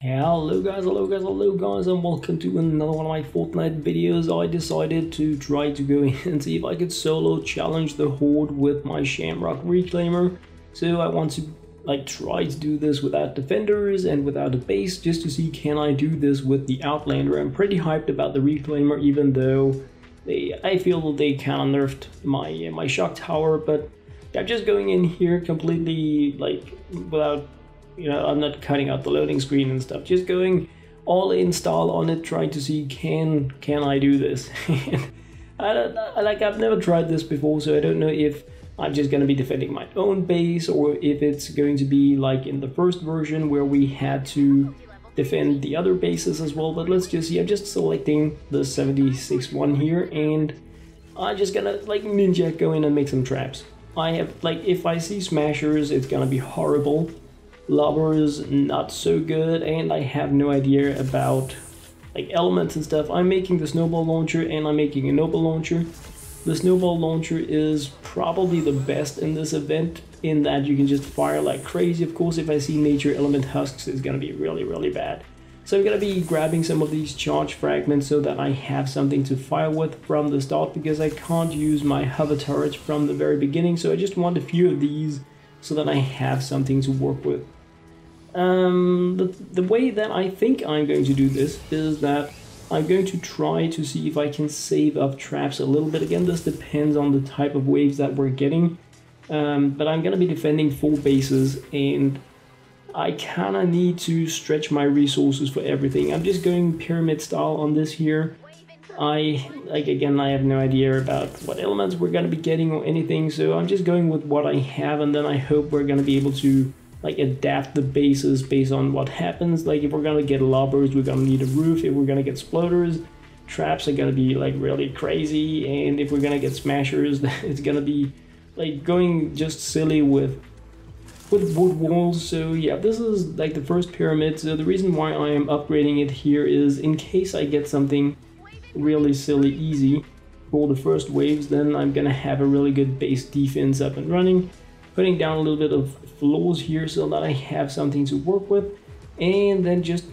Hello guys, and welcome to another one of my FortNite videos. I decided to try to go in and see if I could solo challenge the Horde with my Shamrock Reclaimer. So I want to try to do this without defenders and without a base, just to see can I do this with the Outlander. I'm pretty hyped about the Reclaimer, even though I feel they kind of nerfed my shock tower, but I'm just going in here completely without, I'm not cutting out the loading screen and stuff, just going all in style on it, trying to see can I do this. I've never tried this before, so I don't know if I'm just going to be defending my own base or if it's going to be like in the first version where we had to defend the other bases as well. But let's just see. I'm just selecting the 76 one here, and I'm just gonna ninja go in and make some traps. I have if I see smashers, it's gonna be horrible. Lobbers, not so good, and I have no idea about elements and stuff. I'm making the snowball launcher and I'm making a noble launcher. The snowball launcher is probably the best in this event, in that you can just fire like crazy. Of course, if I see nature element husks, it's gonna be really bad. So I'm gonna be grabbing some of these charge fragments so that I have something to fire with from the start, because I can't use my hover turret from the very beginning. So I just want a few of these so that I have something to work with. The way that I think I'm going to do this is that I'm going to try to see if I can save up traps a little bit. Again, this depends on the type of waves that we're getting, but I'm going to be defending 4 bases, and I kind of need to stretch my resources for everything. I'm just going pyramid style on this here. Again, I have no idea about what elements we're going to be getting or anything, so I'm just going with what I have, and then I hope we're going to be able to adapt the bases based on what happens. If we're gonna get lobbers, we're gonna need a roof. If we're gonna get sploders, traps are gonna be really crazy, and if we're gonna get smashers, it's gonna be going just silly with wood walls. So yeah, this is the first pyramid. So the reason why I am upgrading it here is in case I get something really silly easy for the first waves, then I'm gonna have a really good base defense up and running. Putting down a little bit of floors here so that I have something to work with, and then just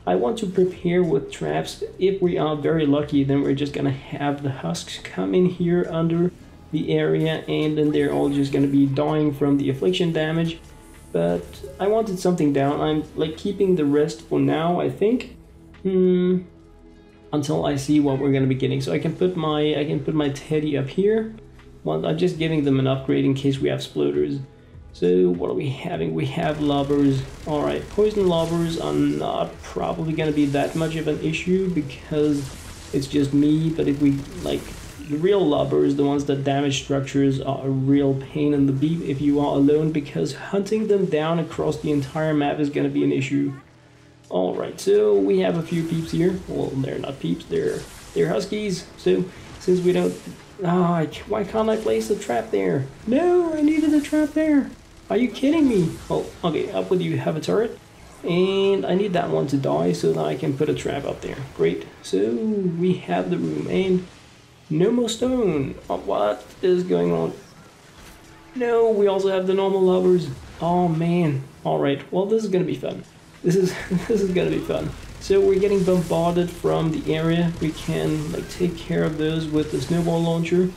I want to prepare with traps. If we are very lucky, then we're just gonna have the husks come in here under the area, and then they're all just gonna be dying from the affliction damage. But I wanted something down. I'm keeping the rest for now, I think, until I see what we're gonna be getting. So I can put my teddy up here. Well, I'm just giving them an upgrade in case we have sploders. So what are we having? We have lobbers. Alright, poison lobbers are not probably going to be that much of an issue because it's just me. But if we the real lobbers, the ones that damage structures, are a real pain in the beep if you are alone, because hunting them down across the entire map is going to be an issue. Alright, so we have a few peeps here. Well, they're not peeps, they're huskies. So since we don't... why can't I place a trap there? No, I needed a trap there. Are you kidding me? Oh, okay, up with you, have a turret. And I need that one to die so that I can put a trap up there. Great. So we have the room, and no more stone. Oh, what is going on? No, we also have the normal lovers. Oh man. Alright, well, this is gonna be fun. This is gonna be fun. So we're getting bombarded from the area. We can take care of those with the snowball launcher.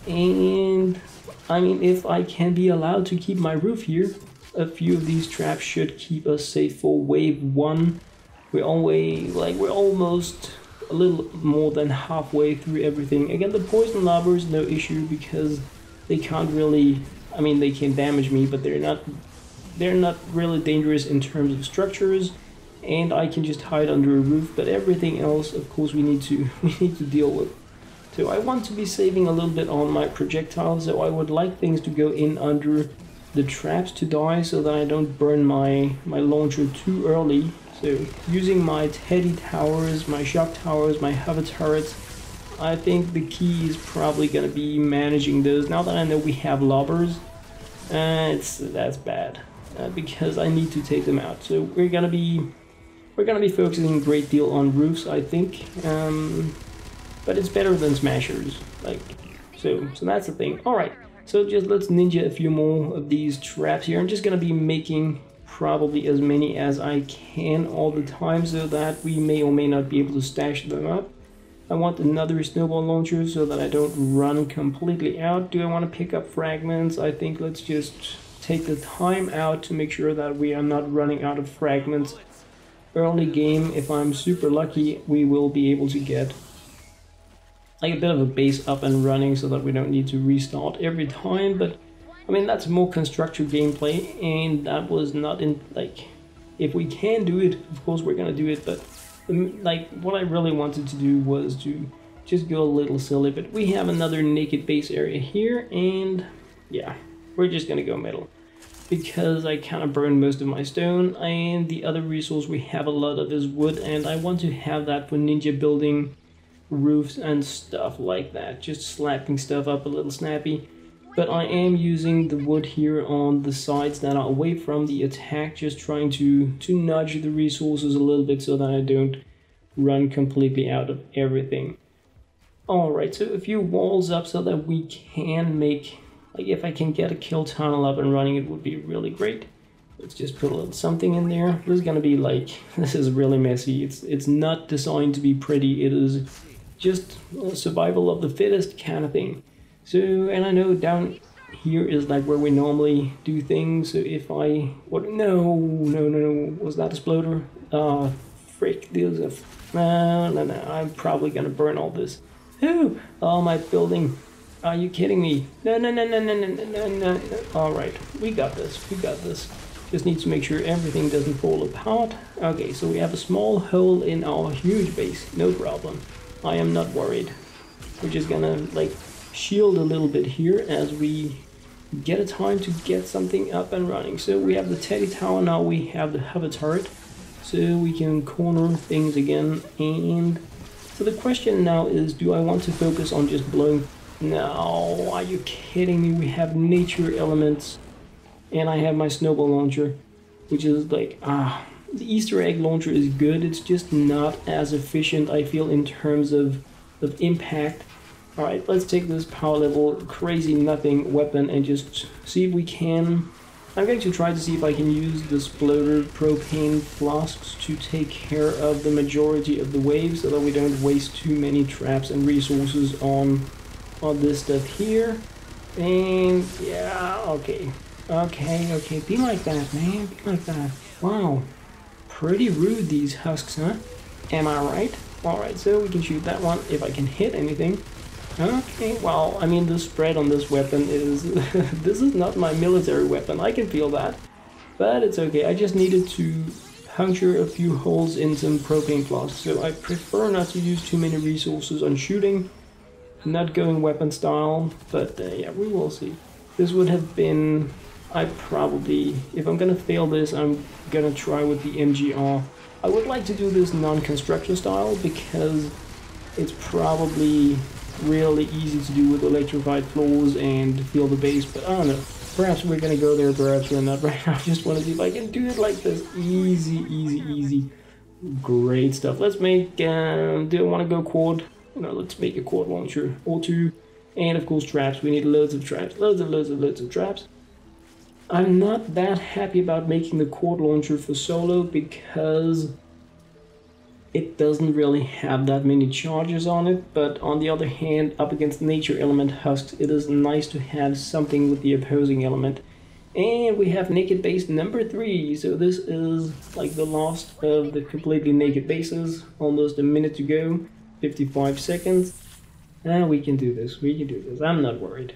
And I mean, if I can be allowed to keep my roof here, a few of these traps should keep us safe for wave 1. We're almost a little more than halfway through everything. Again, the poison lobbers, no issue, because they can't really, I mean, they can damage me, but they're not really dangerous in terms of structures. And I can just hide under a roof, but everything else, of course, we need to deal with. So I want to be saving a little bit on my projectiles, so I would like things to go in under the traps to die, so that I don't burn my launcher too early. So using my teddy towers, my shock towers, my hover turrets, I think the key is probably going to be managing those. Now that I know we have lobbers, that's bad, because I need to take them out. So we're gonna be focusing a great deal on roofs, I think, but it's better than smashers. So that's the thing. All right, so just let's ninja a few more of these traps here. I'm just gonna be making probably as many as I can all the time, so that we may or may not be able to stash them up. I want another snowball launcher so that I don't run completely out. Do I want to pick up fragments? I think let's just take the time out to make sure that we are not running out of fragments. Early game, if I'm super lucky, we will be able to get like a bit of a base up and running so that we don't need to restart every time. But I mean, that's more constructor gameplay, and that was not in, like, if we can do it, of course we're gonna do it, but like what I really wanted to do was to just go a little silly. But we have another naked base area here, and yeah, we're just gonna go metal because I kind of burned most of my stone, and the other resource we have a lot of is wood, and I want to have that for ninja building roofs and stuff like that, just slapping stuff up a little snappy. But I am using the wood here on the sides that are away from the attack, just trying to nudge the resources a little bit so that I don't run completely out of everything. Alright, so a few walls up so that we can make, like, if I can get a kill tunnel up and running, it would be really great. Let's just put a little something in there. This is gonna be like, this is really messy. It's not designed to be pretty. It is just survival of the fittest kind of thing. So, and I know down here is like where we normally do things. So if I, what? No, was that a exploder? Frick, no, I'm probably gonna burn all this. Oh, my building. Are you kidding me? No. All right, we got this. Just need to make sure everything doesn't fall apart. Okay, so we have a small hole in our huge base. No problem. I am not worried. We're just gonna like shield a little bit here as we get a time to get something up and running. So we have the Teddy Tower now. We have the hover turret, so we can corner things again. And so the question now is, do I want to focus on just blowing? No, are you kidding me? We have nature elements, and I have my snowball launcher, which is like, the Easter egg launcher is good. It's just not as efficient, I feel, in terms of impact. Alright, let's take this power level crazy nothing weapon and just see if we can. I'm going to try to see if I can use the sploder propane flasks to take care of the majority of the waves so that we don't waste too many traps and resources on this stuff here. And yeah, okay, be like that, man, be like that. Wow, pretty rude, these husks, huh? Am I right? Alright, so we can shoot that one if I can hit anything. Okay, well, I mean, the spread on this weapon is... this is not my military weapon, I can feel that. But it's okay, I just needed to puncture a few holes in some propane flasks, so I prefer not to use too many resources on shooting. Not going weapon style, but yeah, we will see. This would have been... I probably... If I'm gonna fail this, I'm gonna try with the MGR. I would like to do this non-constructor style because it's probably really easy to do with electrified floors and feel the base, but I don't know. Perhaps we're gonna go there, perhaps we're not right now. I just want to see if I can do it like this. Easy. Great stuff. Let's make, do I want to go quad? No, let's make a quad launcher or two. And of course traps, we need loads of traps. Loads of traps. I'm not that happy about making the quad launcher for solo because it doesn't really have that many charges on it, but on the other hand, up against nature element husks, it is nice to have something with the opposing element. And we have naked base number 3, so this is like the last of the completely naked bases. Almost a minute to go, 55 seconds. And we can do this, I'm not worried.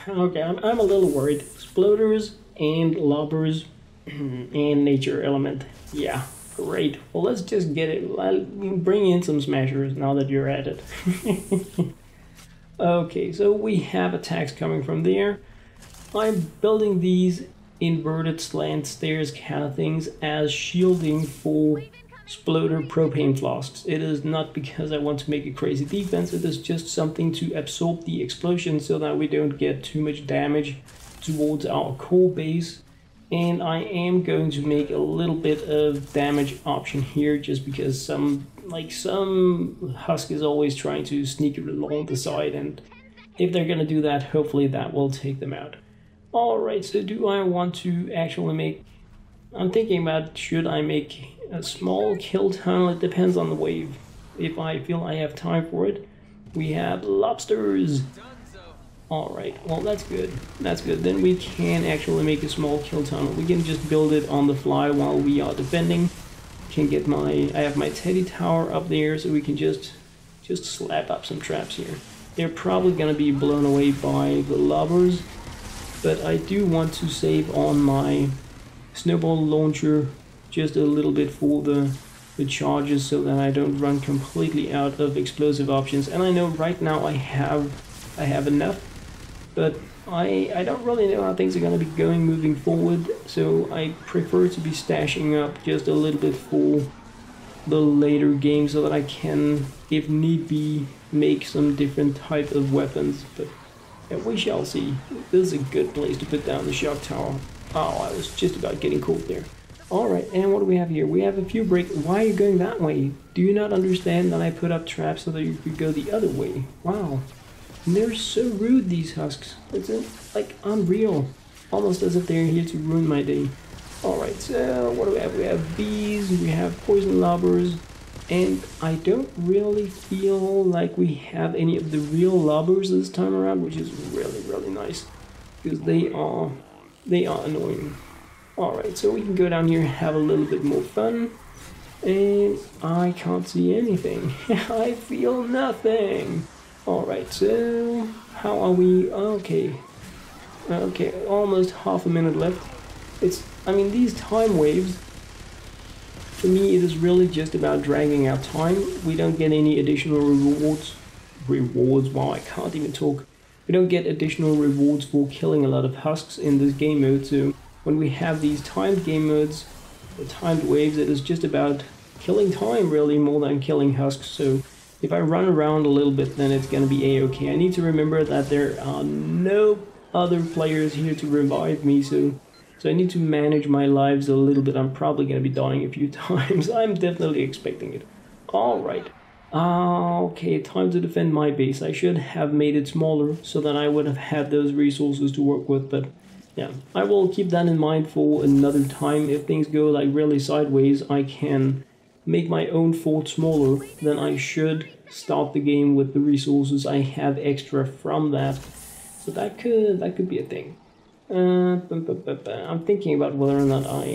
Okay, I'm a little worried. Exploders and lobbers and nature element, yeah. Great. Well, let's just get it. I'll bring in some smashers now that you're at it. Okay, so we have attacks coming from there. I'm building these inverted slant stairs kind of things as shielding for sploder propane flasks. It is not because I want to make a crazy defense, it is just something to absorb the explosion so that we don't get too much damage towards our core base. And I am going to make a little bit of damage option here just because some husk is always trying to sneak along the side, and if they're gonna do that, hopefully that will take them out. Alright, so do I want to actually make... I'm thinking about, should I make a small kill tunnel? It depends on the wave. If I feel I have time for it. We have lobsters. Alright, well that's good. That's good. Then we can actually make a small kill tunnel. We can just build it on the fly while we are defending. Can get I have my teddy tower up there, so we can just slap up some traps here. They're probably gonna be blown away by the lobbers, but I do want to save on my snowball launcher just a little bit for the charges, so that I don't run completely out of explosive options. And I know right now I have enough, but I don't really know how things are going to be going moving forward, so I prefer to be stashing up just a little bit for the later game, so that I can, if need be, make some different type of weapons. But yeah, we shall see. This is a good place to put down the shock tower. Oh, I was just about getting caught there. Alright, and what do we have here? We have a few break. Why are you going that way? Do you not understand that I put up traps so that you could go the other way? Wow. And they're so rude, these husks. It's like unreal. Almost as if they're here to ruin my day. Alright, so what do we have? We have bees, we have poison lobbers, and I don't really feel like we have any of the real lobbers this time around, which is really, really nice. Because they are annoying. Alright, so we can go down here and have a little bit more fun. And I can't see anything. I feel nothing. Alright, so how are we? Okay, almost half a minute left. I mean, these time waves, for me, it is really just about dragging out time. We don't get any additional rewards. Wow, I can't even talk. We don't get additional rewards for killing a lot of husks in this game mode, so when we have these timed game modes, the timed waves, it is just about killing time really, more than killing husks. So if I run around a little bit, then it's gonna be a-okay. I need to remember that there are no other players here to revive me, so I need to manage my lives a little bit. I'm probably gonna be dying a few times. I'm definitely expecting it. Alright. Okay, time to defend my base. I should have made it smaller so that I would have had those resources to work with, but yeah, I will keep that in mind for another time. If things go like really sideways, I can make my own fort smaller. Then I should start the game with the resources I have extra from that. So that could be a thing. I'm thinking about whether or not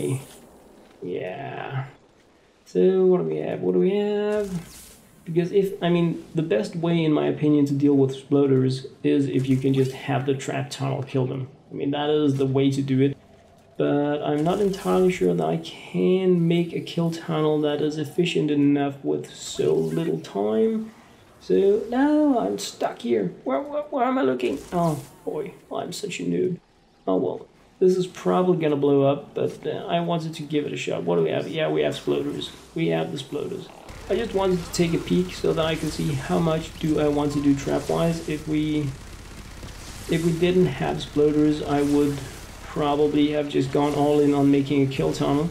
yeah. So what do we have? What do we have? Because the best way, in my opinion, to deal with exploders is if you can just have the trap tunnel kill them. I mean, that is the way to do it, but I'm not entirely sure that I can make a kill tunnel that is efficient enough with so little time. So, no, I'm stuck here. Where am I looking? Oh, boy, I'm such a noob. Oh, well, this is probably gonna blow up, but I wanted to give it a shot. What do we have? Yeah, we have exploders. We have the exploders. I just wanted to take a peek so that I can see how much do I want to do trap-wise. If we didn't have exploders, I would probably have just gone all in on making a kill tunnel.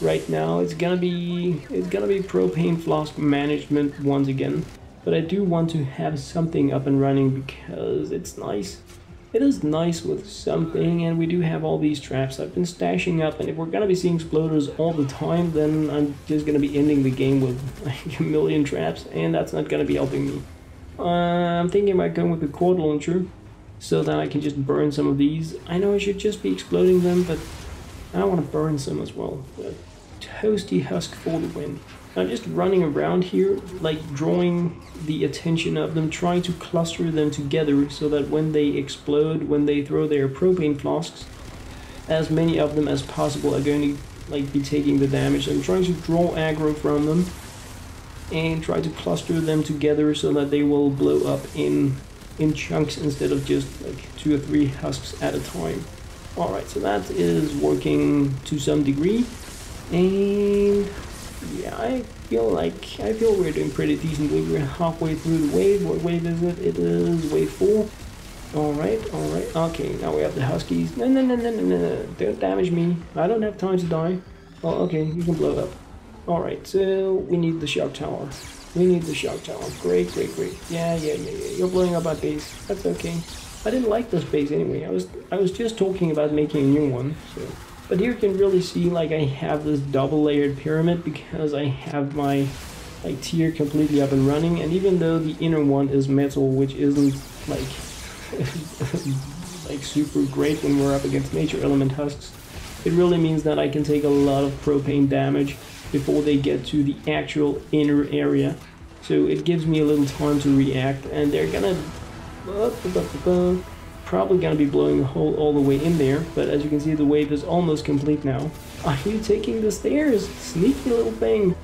Right now, it's gonna be propane flask management once again. But I do want to have something up and running because it's nice. It is nice with something, and we do have all these traps I've been stashing up, and if we're gonna be seeing exploders all the time, then I'm just gonna be ending the game with like a million traps, and that's not gonna be helping me. I'm thinking about going with the quad launcher, so that I can just burn some of these. I know I should just be exploding them, but I want to burn some as well. A toasty husk for the win. I'm just running around here, like drawing the attention of them, trying to cluster them together so that when they explode, when they throw their propane flasks, as many of them as possible are going to be taking the damage. I'm trying to draw aggro from them and try to cluster them together so that they will blow up in chunks instead of just like 2 or 3 husks at a time. Alright, so that is working to some degree, and yeah, I feel we're doing pretty decently. We're halfway through the wave. What wave is it? It is wave 4. Alright. Okay, now we have the huskies. No. Don't damage me. I don't have time to die. Oh, okay, you can blow up. Alright, so we need the shock tower. Great. Yeah. You're blowing up our base. That's okay. I didn't like this base anyway. I was just talking about making a new one. So But here you can really see like I have this double layered pyramid because I have my like tier completely up and running, and even though the inner one is metal, which isn't like like super great when we're up against nature element husks, it really means that I can take a lot of propane damage before they get to the actual inner area. So it gives me a little time to react, and they're gonna probably gonna be blowing a hole all the way in there. But as you can see, the wave is almost complete now. Are you taking the stairs? Sneaky little thing.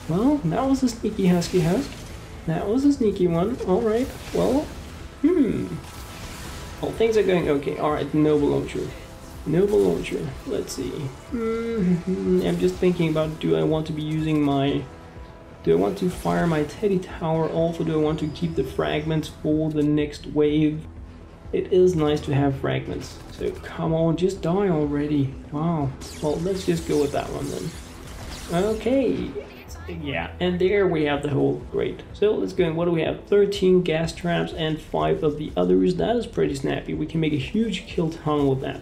Well, that was a sneaky husky husk. That was a sneaky one. Alright, well, well, things are going okay. Alright, noble launcher. Noble launcher. Let's see. I'm just thinking about, do I want to be using my... Do I want to fire my Teddy Tower off, or do I want to keep the fragments for the next wave? It is nice to have fragments. So come on, just die already. Wow. Well, let's just go with that one then. Okay. Yeah, and there we have the hole. Great. So let's go. What do we have? 13 gas traps and 5 of the others. That is pretty snappy. We can make a huge kill tunnel with that.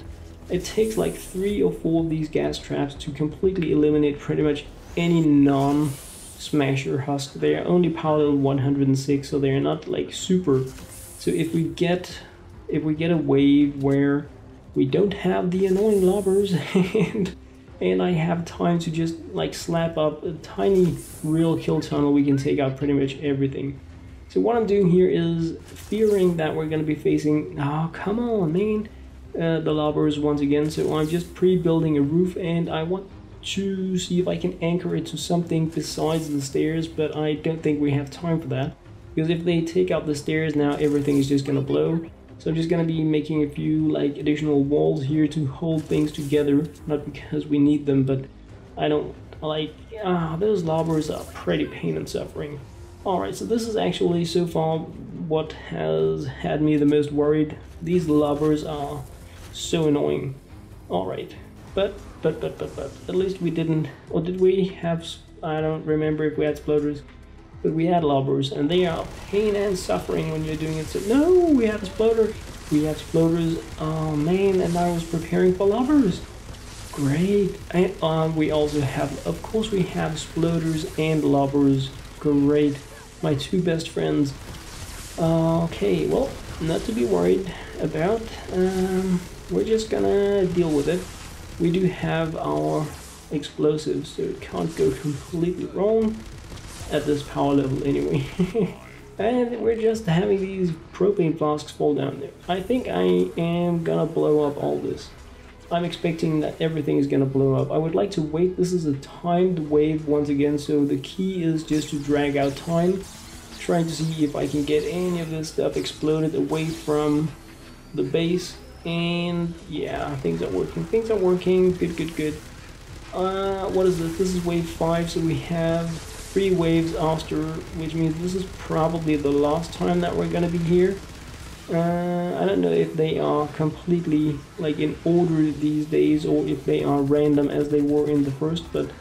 It takes like 3 or 4 of these gas traps to completely eliminate pretty much any non-smasher husk. They are only power level 106, so they're not like super. So if we get a wave where we don't have the annoying lobbers and I have time to just like slap up a tiny real kill tunnel, we can take out pretty much everything. So what I'm doing here is fearing that we're going to be facing, oh come on man, the lobbers once again. So I'm just pre-building a roof, and I want to see if I can anchor it to something besides the stairs, but I don't think we have time for that, because if they take out the stairs now, everything is just going to blow. So I'm just going to be making a few like additional walls here to hold things together, not because we need them, but I don't like, those lobbers are pretty pain and suffering. Alright, so this is actually so far what has had me the most worried. These lobbers are so annoying. Alright, but at least we didn't, or did we have, I don't remember if we had sploders. But we had lobbers, and they are pain and suffering when you're doing it. So no, we had a sploder. We had sploders. Oh man, and I was preparing for lobbers. Great. And we also have, of course, we have sploders and lobbers. Great. My 2 best friends. Okay, well, not to be worried about. We're just gonna deal with it. We do have our explosives, so it can't go completely wrong at this power level anyway. And we're just having these propane flasks fall down there. I think I am gonna blow up all this. I'm expecting that everything is gonna blow up. I would like to wait. This is a timed wave once again, so the key is just to drag out time, trying to see if I can get any of this stuff exploded away from the base. And yeah, things are working. Things are working. Good. What is this? This is wave 5, so we have 3 waves after, which means this is probably the last time that we're gonna be here. I don't know if they are completely like in order these days, or if they are random as they were in the first, but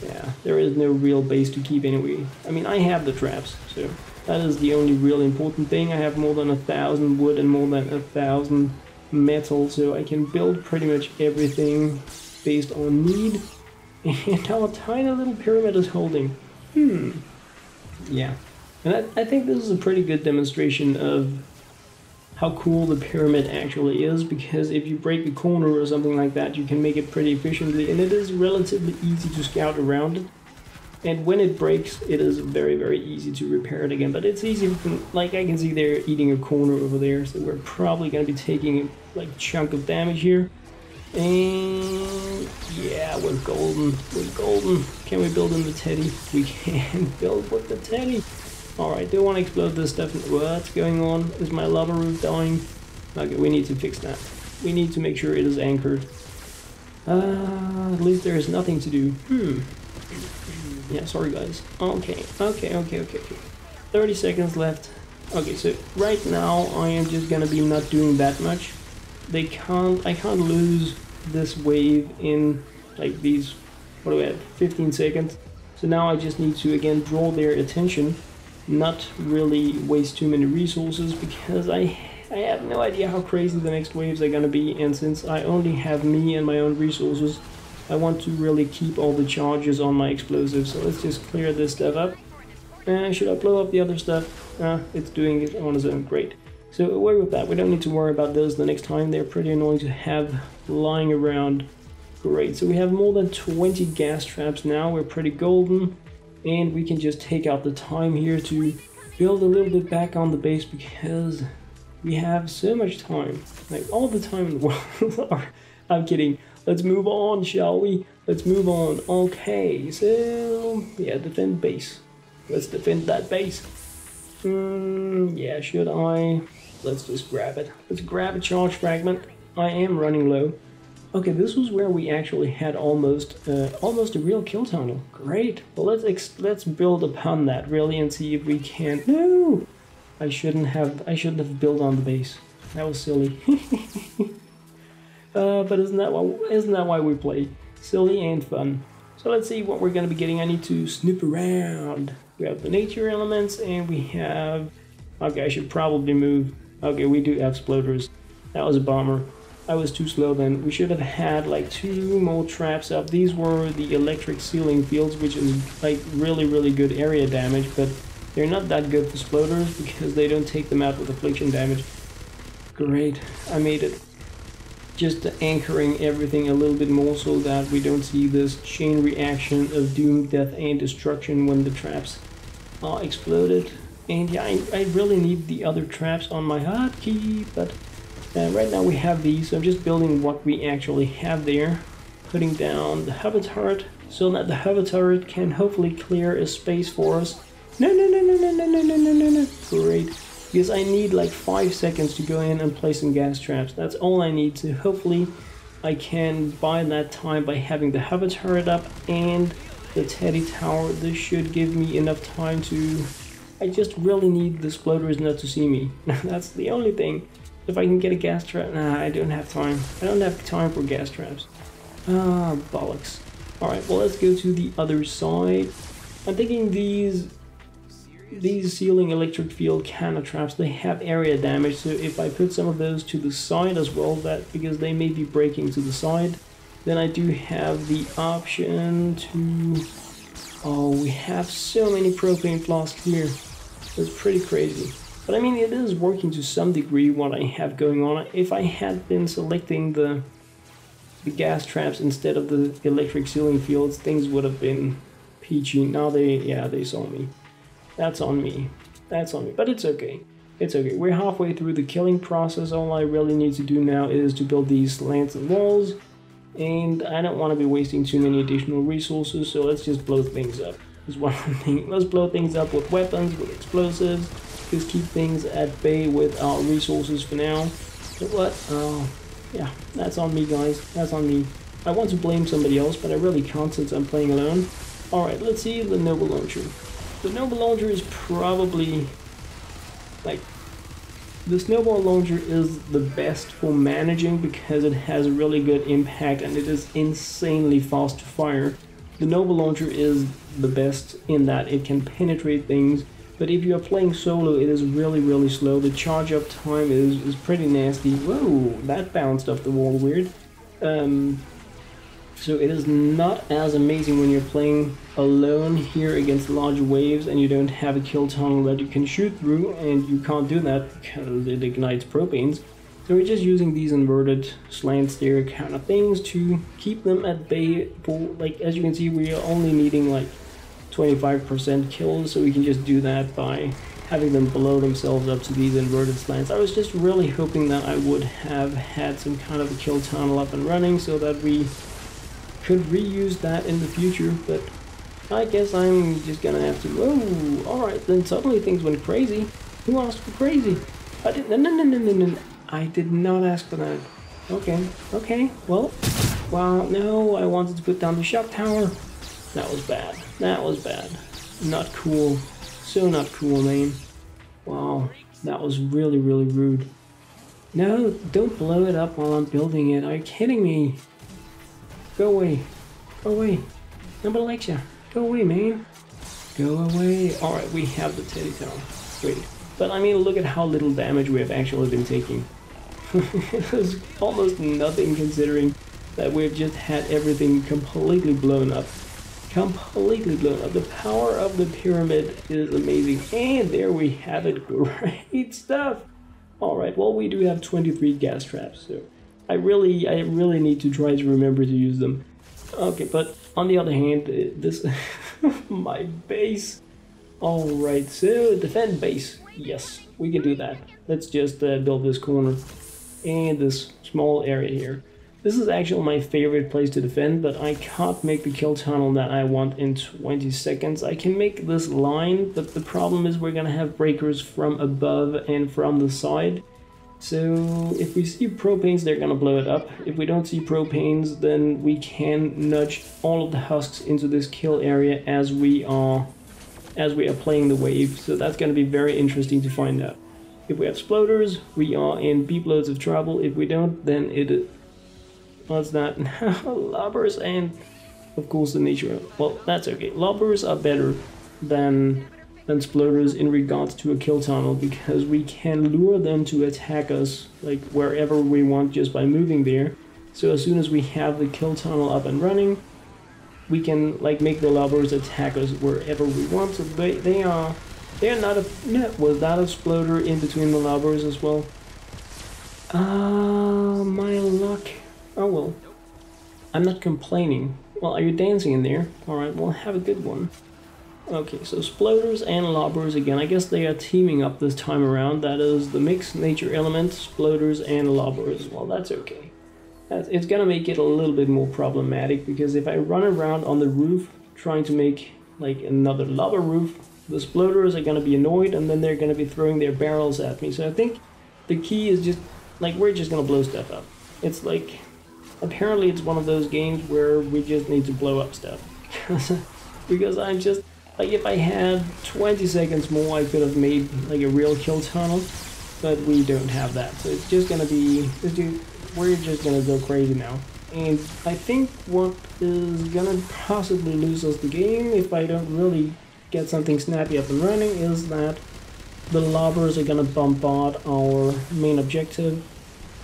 yeah, there is no real base to keep anyway. I mean, I have the traps, so that is the only real important thing. I have more than 1,000 wood and more than 1,000 metal, so I can build pretty much everything based on need. And our tiny little pyramid is holding. Yeah. And I think this is a pretty good demonstration of how cool the pyramid actually is, because if you break a corner or something like that, you can make it pretty efficiently, and it is relatively easy to scout around it. And when it breaks, it is very easy to repair it again. But it's easy, like I can see they're eating a corner over there, so we're probably going to be taking a like chunk of damage here. And yeah, we're golden. Can we build in the Teddy? We can build with the Teddy. Alright, do I want to explode this stuff? What's going on? Is my lava roof dying? Okay, we need to fix that. We need to make sure it is anchored. At least there is nothing to do. Yeah, sorry guys. Okay. 30 seconds left. Okay, so right now I am just gonna be not doing that much. I can't lose this wave in like these, what do we have, 15 seconds. So now I just need to again draw their attention, not really waste too many resources, because I I have no idea how crazy the next waves are gonna be, and since I only have me and my own resources, I want to really keep all the charges on my explosives. So let's just clear this stuff up. Should I blow up the other stuff? It's doing it on its own. Great. So away with that. We don't need to worry about those the next time. They're pretty annoying to have lying around. Great. So we have more than 20 gas traps now. We're pretty golden. And we can just take out the time here to build a little bit back on the base because we have so much time. Like all the time in the world. I'm kidding. Let's move on, shall we? Let's move on. Okay, so yeah, defend base. Let's defend that base. Yeah, should I? Let's just grab it. Let's grab a charge fragment. I am running low. Okay, this was where we actually had almost a real kill tunnel. Great. Well, let's build upon that really and see if we can. No, I shouldn't have built on the base. That was silly. But isn't that why we play? Silly and fun. So let's see what we're gonna be getting. I need to snoop around. We have the nature elements and we have. Okay, I should probably move. Okay, we do have exploders. That was a bomber. I was too slow then. We should have had like 2 more traps up. These were the electric ceiling fields, which is like really good area damage, but they're not that good for exploders because they don't take them out with affliction damage. Great, I made it. Just anchoring everything a little bit more so that we don't see this chain reaction of doom, death, and destruction when the traps are exploded. And yeah, I really need the other traps on my hotkey, but right now we have these, so I'm just building what we actually have there. Putting down the hover turret so that the hover turret can hopefully clear a space for us. No. Great. Because I need like 5 seconds to go in and place some gas traps. That's all I need to. Hopefully I can buy that time by having the hover turret up and the teddy tower. This should give me enough time to... I just really need the exploders not to see me. That's the only thing. If I can get a gas trap... Nah, I don't have time. I don't have time for gas traps. Ah, bollocks. Alright, well let's go to the other side. I'm thinking these ceiling electric field cannon traps, they have area damage, so if I put some of those to the side as well, that because they may be breaking to the side, then I do have the option to... Oh, we have so many propane flasks here. It's pretty crazy. But I mean, it is working to some degree what I have going on. If I had been selecting the gas traps instead of the electric ceiling fields, things would have been peachy. Now they saw me. That's on me. That's on me. But it's okay. It's okay. We're halfway through the killing process. All I really need to do now is to build these slants and walls. And I don't want to be wasting too many additional resources, so let's just blow things up. Is what I'm thinking. Let's blow things up with weapons, with explosives. Just keep things at bay with our resources for now. But what? Yeah, that's on me, guys. That's on me. I want to blame somebody else, but I really can't since I'm playing alone. Alright, let's see the Noble Launcher. The Noble Launcher is probably, like, the Snowball Launcher is the best for managing because it has a really good impact and it is insanely fast to fire. The Noble Launcher is the best in that it can penetrate things, but if you are playing solo, it is really slow. The charge up time is pretty nasty. Whoa, that bounced off the wall weird. So it is not as amazing when you're playing alone here against large waves and you don't have a kill tunnel that you can shoot through, and you can't do that because it ignites propanes. So we're just using these inverted slant stair kind of things to keep them at bay. For, like, as you can see, we are only needing like 25% kills, so we can just do that by having them blow themselves up to these inverted slants. I was just really hoping that I would have had some kind of a kill tunnel up and running so that we could reuse that in the future, but I guess I'm just gonna have to... Whoa, alright, then suddenly things went crazy. Who asked for crazy? I didn't... No. I did not ask for that. Okay, well, no, I wanted to put down the shock tower. That was bad. That was bad. Not cool. So not cool, man. Wow, that was really rude. No, don't blow it up while I'm building it. Are you kidding me? Go away. Go away. Nobody likes you. Go away, man. Go away. Alright, we have the teddy tower. Great. But I mean, look at how little damage we have actually been taking. It's almost nothing considering that we've just had everything completely blown up. Completely blown up. The power of the pyramid is amazing. And there we have it. Great stuff. Alright, well, we do have 23 gas traps, so I really need to try to remember to use them. Okay, but on the other hand, this my base. Alright, so defend base. Yes, we can do that. Let's just build this corner and this small area here. This is actually my favorite place to defend, but I can't make the kill tunnel that I want in 20 seconds. I can make this line, but the problem is we're gonna have breakers from above and from the side. So if we see propanes, they're gonna blow it up. If we don't see propanes, then we can nudge all of the husks into this kill area as we are playing the wave. So that's gonna be very interesting to find out. If we have sploders, we are in beep loads of trouble. If we don't, then what's that? Lobbers and of course the nature. Well, that's okay. Lobbers are better than sploders in regards to a kill tunnel because we can lure them to attack us like wherever we want just by moving there. So as soon as we have the kill tunnel up and running, we can like make the lobbers attack us wherever we want. So they are not a no. Was that a sploder in between the lobbers as well? My luck. Oh well, I'm not complaining. Well, are you dancing in there? Alright, well, have a good one. Okay, so sploders and lobbers again. I guess they are teaming up this time around. That is the mixed nature element, sploders and lobbers. Well, that's okay. It's gonna make it a little bit more problematic because if I run around on the roof trying to make like another lobber roof, the sploders are gonna be annoyed and then they're gonna be throwing their barrels at me. So I think the key is just like we're just gonna blow stuff up. It's like apparently it's one of those games where we just need to blow up stuff. Because I'm just like if I had 20 seconds more I could have made like a real kill tunnel, but we don't have that. So it's just gonna be we're just gonna go crazy now. And I think what is gonna possibly lose us the game if I don't really get something snappy up and running is that the lobbers are gonna bombard our main objective.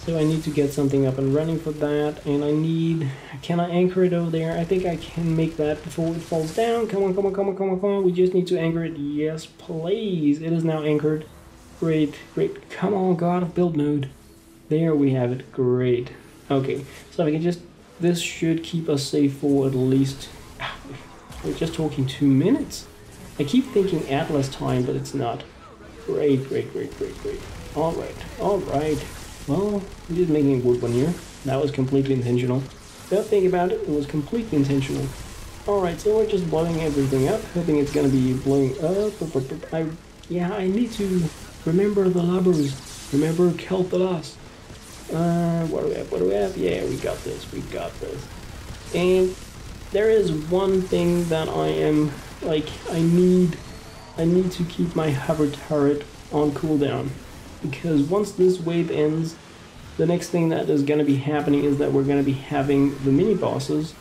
So I need to get something up and running for that, and can I anchor it over there? I think I can make that before it falls down. Come on, come on, come on, come on, come on. We just need to anchor it. Yes, please. It is now anchored. Great, great. Come on, God of build mode. There we have it. Great. Okay, so I can just, this should keep us safe for at least, we're just talking 2 minutes. I keep thinking Atlas time, but it's not. Great, great, great, great, great. All right. Well, we're just making a wood one here. That was completely intentional. Don't think about it, it was completely intentional. Alright, so we're just blowing everything up, hoping it's gonna be blowing up. I need to remember the lobbers. Remember Kelp the Lost. What do we have? Yeah, we got this. And there is one thing that I am, like, I need to keep my hover turret on cooldown. Because once this wave ends, the next thing that is going to be happening is that we're going to be having the mini bosses,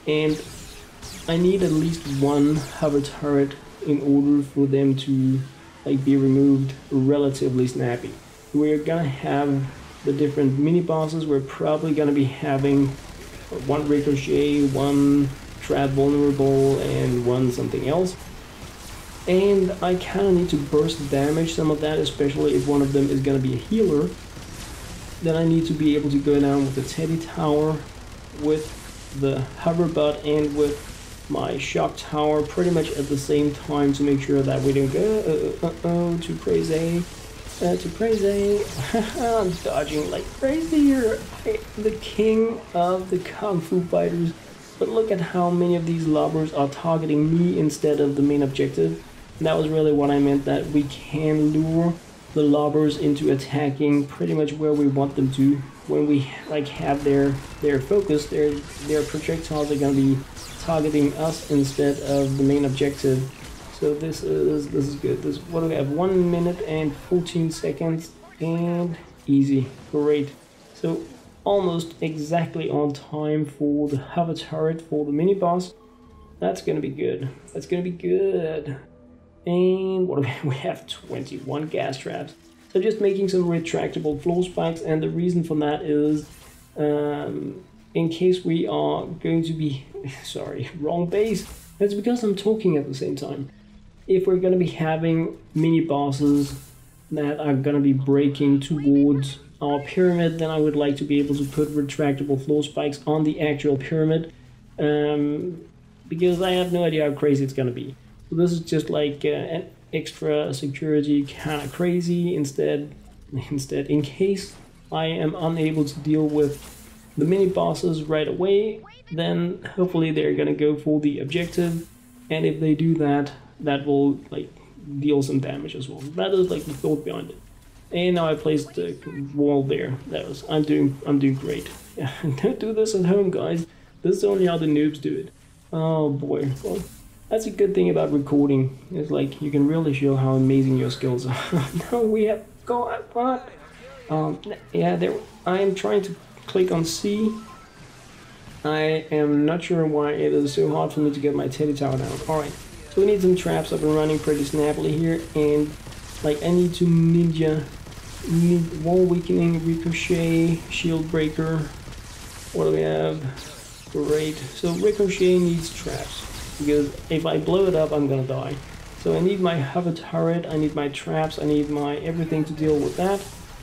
and I need at least one hover turret in order for them to like be removed relatively snappy. We're going to have the different mini bosses. We're probably going to be having one ricochet, one trap vulnerable, and one something else. And I kind of need to burst damage some of that, especially if one of them is going to be a healer. Then I need to be able to go down with the Teddy Tower, with the hover butt, and with my shock tower pretty much at the same time to make sure that we don't go to crazy. I'm dodging like crazy here. The king of the Kung Fu fighters. But look at how many of these lobbers are targeting me instead of the main objective. And that was really what I meant, that we can lure the lobbers into attacking pretty much where we want them to. When we like have their focus, their projectiles are going to be targeting us instead of the main objective. So this is good. What do we have? 1 minute and 14 seconds, and easy. Great. So almost exactly on time for the hover turret for the mini boss. That's gonna be good. That's gonna be good. And what do we have? 21 gas traps. So just making some retractable floor spikes, and the reason for that is in case we are going to be, sorry, wrong base. That's because I'm talking at the same time. If we're going to be having mini bosses that are going to be breaking towards our pyramid, then I would like to be able to put retractable floor spikes on the actual pyramid, because I have no idea how crazy it's going to be. So this is just like an extra security, kind of crazy. Instead, in case I am unable to deal with the mini bosses right away, then hopefully they're gonna go for the objective, and if they do that, that will like deal some damage as well. That is like the thought behind it. And now I placed the wall there. I'm doing great. Yeah, don't do this at home, guys. This is only how the noobs do it. Oh boy. Well, that's a good thing about recording. It's like you can really show how amazing your skills are. No, we have what? Yeah, there. I am trying to click on C. I am not sure why it is so hard for me to get my teddy tower down. Alright, so we need some traps up and running pretty snappily here, and like I need to need wall weakening, ricochet, shield breaker. What do we have? Great. So ricochet needs traps, because if I blow it up I'm gonna die. So I need my hover turret, I need my traps, I need my everything to deal with that.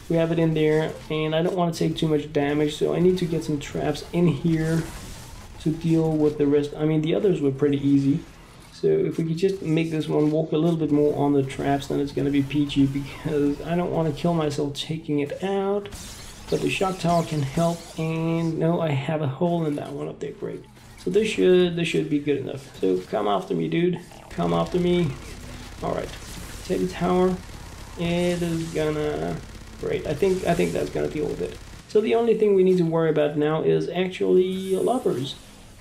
We have it in there, and I don't want to take too much damage, so I need to get some traps in here to deal with the rest. I mean, the others were pretty easy, so if we could just make this one walk a little bit more on the traps, then it's going to be peachy, because I don't want to kill myself taking it out, but the shock tower can help. And no, I have a hole in that one up there. Great. So this should be good enough. So come after me, dude. Come after me. All right, teddy tower. It is gonna. Great, I think that's gonna deal with it. So the only thing we need to worry about now is actually lovers,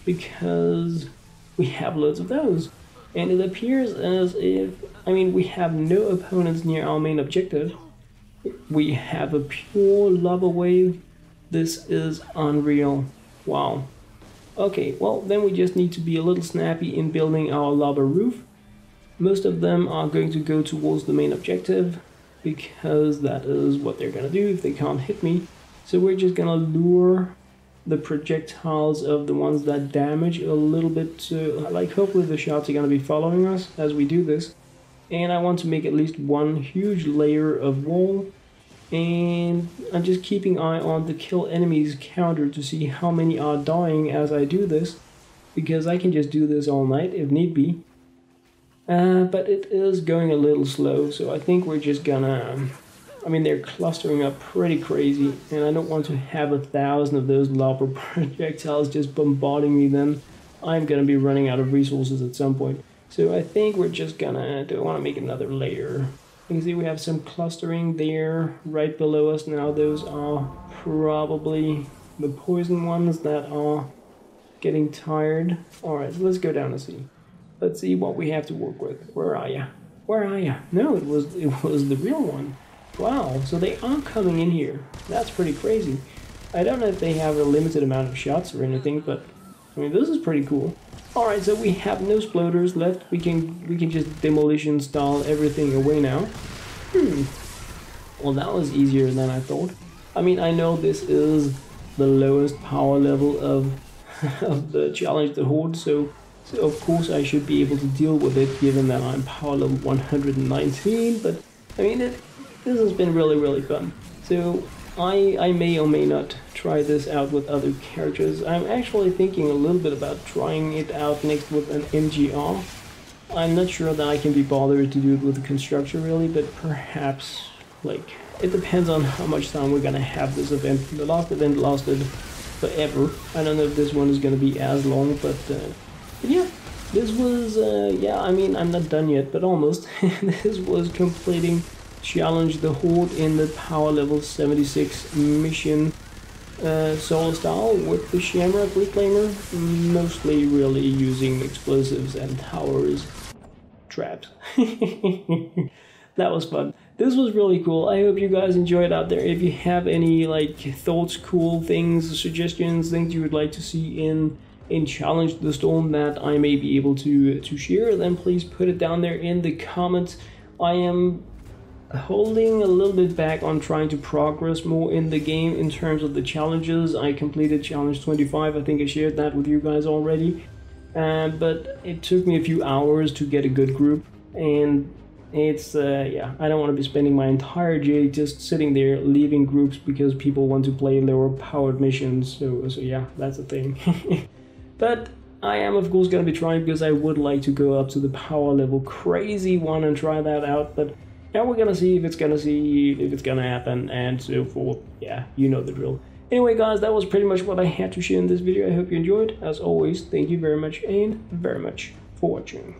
because we have loads of those. And it appears as if, I mean, we have no opponents near our main objective. We have a pure lava wave. This is unreal. Wow. Okay, well then we just need to be a little snappy in building our lava roof. Most of them are going to go towards the main objective, because that is what they're gonna do if they can't hit me. So we're just gonna lure the projectiles of the ones that damage a little bit, so like hopefully the shots are gonna be following us as we do this. And I want to make at least one huge layer of wall, and I'm just keeping eye on the kill enemies counter to see how many are dying as I do this, because I can just do this all night if need be. But it is going a little slow, so I think we're just gonna... I mean, they're clustering up pretty crazy, and I don't want to have 1,000 of those lava projectiles just bombarding me. Then I'm gonna be running out of resources at some point. So I think we're just gonna... do I want to make another layer? You can see we have some clustering there right below us now. Those are probably the poison ones that are getting tired. Alright, so let's go down and see. Let's see what we have to work with. Where are ya? Where are ya? No, it was the real one. Wow, so they are coming in here. That's pretty crazy. I don't know if they have a limited amount of shots or anything, but I mean, this is pretty cool. Alright, so we have no sploders left. We can just demolition style everything away now. Well, that was easier than I thought. I mean, I know this is the lowest power level of the challenge, the Horde, so of course I should be able to deal with it given that I'm power level 119, but I mean, this has been really fun. So I may or may not try this out with other characters. I'm actually thinking a little bit about trying it out next with an MGR. I'm not sure that I can be bothered to do it with a constructor really, but perhaps, like, it depends on how much time we're gonna have this event. The last event lasted forever. I don't know if this one is gonna be as long, but yeah, this was, yeah, I mean, I'm not done yet, but almost. This was completing Challenge the Horde in the power level 76 mission solo style with the Shamrock Reclaimer, mostly really using explosives and towers, traps. That was fun. This was really cool. I hope you guys enjoyed out there. If you have any like thoughts, cool things, suggestions, things you would like to see in and challenge the storm that I may be able to share, then please put it down there in the comments. I am holding a little bit back on trying to progress more in the game in terms of the challenges. I completed challenge 25, I think I shared that with you guys already, but it took me a few hours to get a good group, and it's yeah, I don't want to be spending my entire day just sitting there leaving groups because people want to play lower powered missions, so yeah, that's a thing. But I am of course going to be trying, because I would like to go up to the power level crazy one and try that out, but yeah, we're gonna see if it's gonna happen and so forth. Yeah, you know the drill. Anyway guys, that was pretty much what I had to share in this video. I hope you enjoyed. As always, thank you very much for watching.